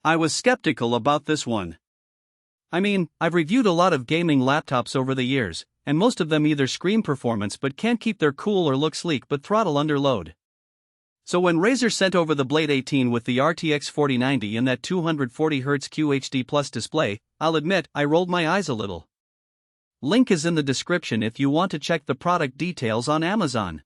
I was skeptical about this one. I mean, I've reviewed a lot of gaming laptops over the years, and most of them either scream performance but can't keep their cool or look sleek but throttle under load. So when Razer sent over the Blade 18 with the RTX 4090 and that 240Hz QHD Plus display, I'll admit I rolled my eyes a little. Link is in the description if you want to check the product details on Amazon.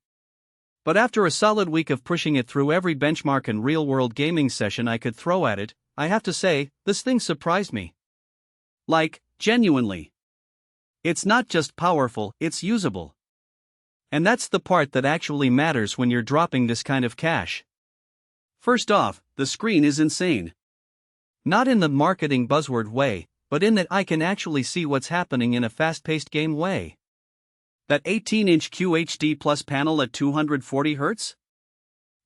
But after a solid week of pushing it through every benchmark and real-world gaming session I could throw at it, I have to say, this thing surprised me. Like, genuinely. It's not just powerful, it's usable. And that's the part that actually matters when you're dropping this kind of cash. First off, the screen is insane. Not in the marketing buzzword way, but in that I can actually see what's happening in a fast-paced game way. That 18-inch QHD Plus panel at 240 Hz?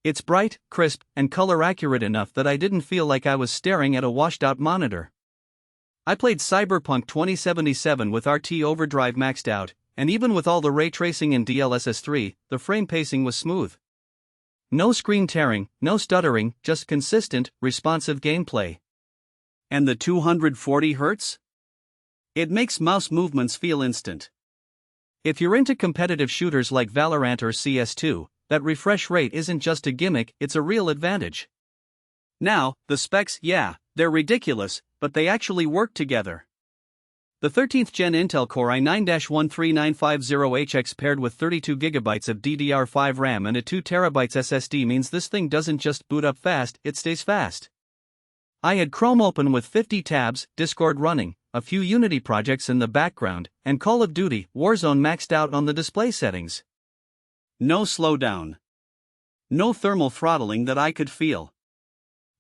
It's bright, crisp, and color-accurate enough that I didn't feel like I was staring at a washed-out monitor. I played Cyberpunk 2077 with RT Overdrive maxed out, and even with all the ray tracing in DLSS 3, the frame pacing was smooth. No screen tearing, no stuttering, just consistent, responsive gameplay. And the 240 Hz? It makes mouse movements feel instant. If you're into competitive shooters like Valorant or CS2, that refresh rate isn't just a gimmick, it's a real advantage. Now, the specs, yeah, they're ridiculous, but they actually work together. The 13th Gen Intel Core i9-13950HX paired with 32GB of DDR5 RAM and a 2TB SSD means this thing doesn't just boot up fast, it stays fast. I had Chrome open with 50 tabs, Discord running, a few Unity projects in the background, and Call of Duty Warzone maxed out on the display settings. No slowdown. No thermal throttling that I could feel.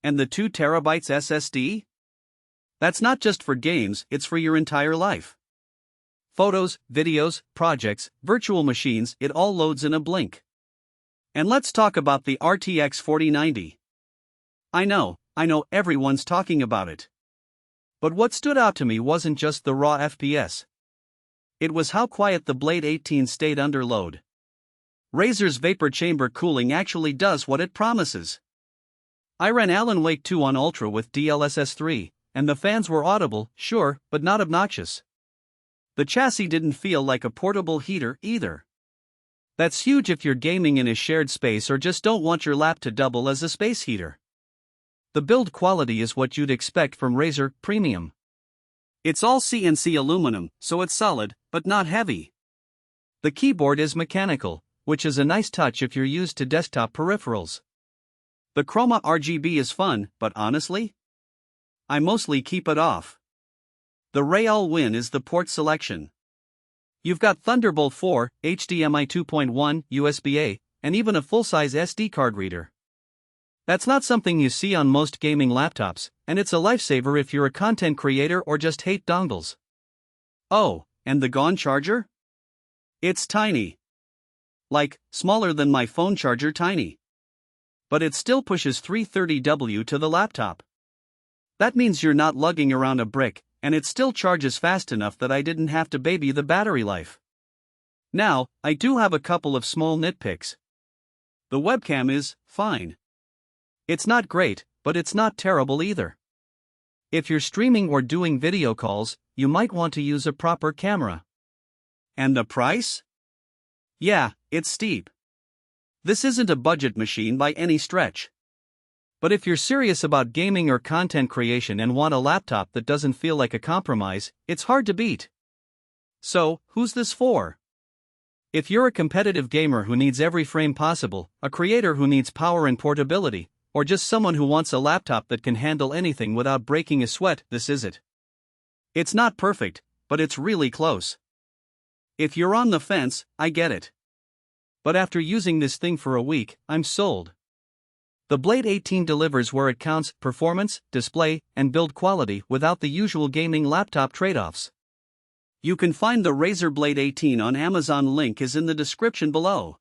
And the 2TB SSD? That's not just for games, it's for your entire life. Photos, videos, projects, virtual machines, it all loads in a blink. And let's talk about the RTX 4090. I know everyone's talking about it. But what stood out to me wasn't just the raw FPS. It was how quiet the Blade 18 stayed under load. Razer's vapor chamber cooling actually does what it promises. I ran Alan Wake 2 on Ultra with DLSS 3, and the fans were audible, sure, but not obnoxious. The chassis didn't feel like a portable heater either. That's huge if you're gaming in a shared space or just don't want your lap to double as a space heater. The build quality is what you'd expect from Razer Premium. It's all CNC aluminum, so it's solid, but not heavy. The keyboard is mechanical, which is a nice touch if you're used to desktop peripherals. The Chroma RGB is fun, but honestly, I mostly keep it off. The real win is the port selection. You've got Thunderbolt 4, HDMI 2.1, USB-A, and even a full-size SD card reader. That's not something you see on most gaming laptops, and it's a lifesaver if you're a content creator or just hate dongles. Oh, and the GON charger? It's tiny. Like, smaller than my phone charger tiny. But it still pushes 330W to the laptop. That means you're not lugging around a brick, and it still charges fast enough that I didn't have to baby the battery life. Now, I do have a couple of small nitpicks. The webcam is fine. It's not great, but it's not terrible either. If you're streaming or doing video calls, you might want to use a proper camera. And the price? Yeah, it's steep. This isn't a budget machine by any stretch. But if you're serious about gaming or content creation and want a laptop that doesn't feel like a compromise, it's hard to beat. So, who's this for? If you're a competitive gamer who needs every frame possible, a creator who needs power and portability, or just someone who wants a laptop that can handle anything without breaking a sweat, this is it. It's not perfect, but it's really close. If you're on the fence, I get it. But after using this thing for a week, I'm sold. The Blade 18 delivers where it counts: performance, display, and build quality without the usual gaming laptop trade-offs. You can find the Razer Blade 18 on Amazon, link is in the description below.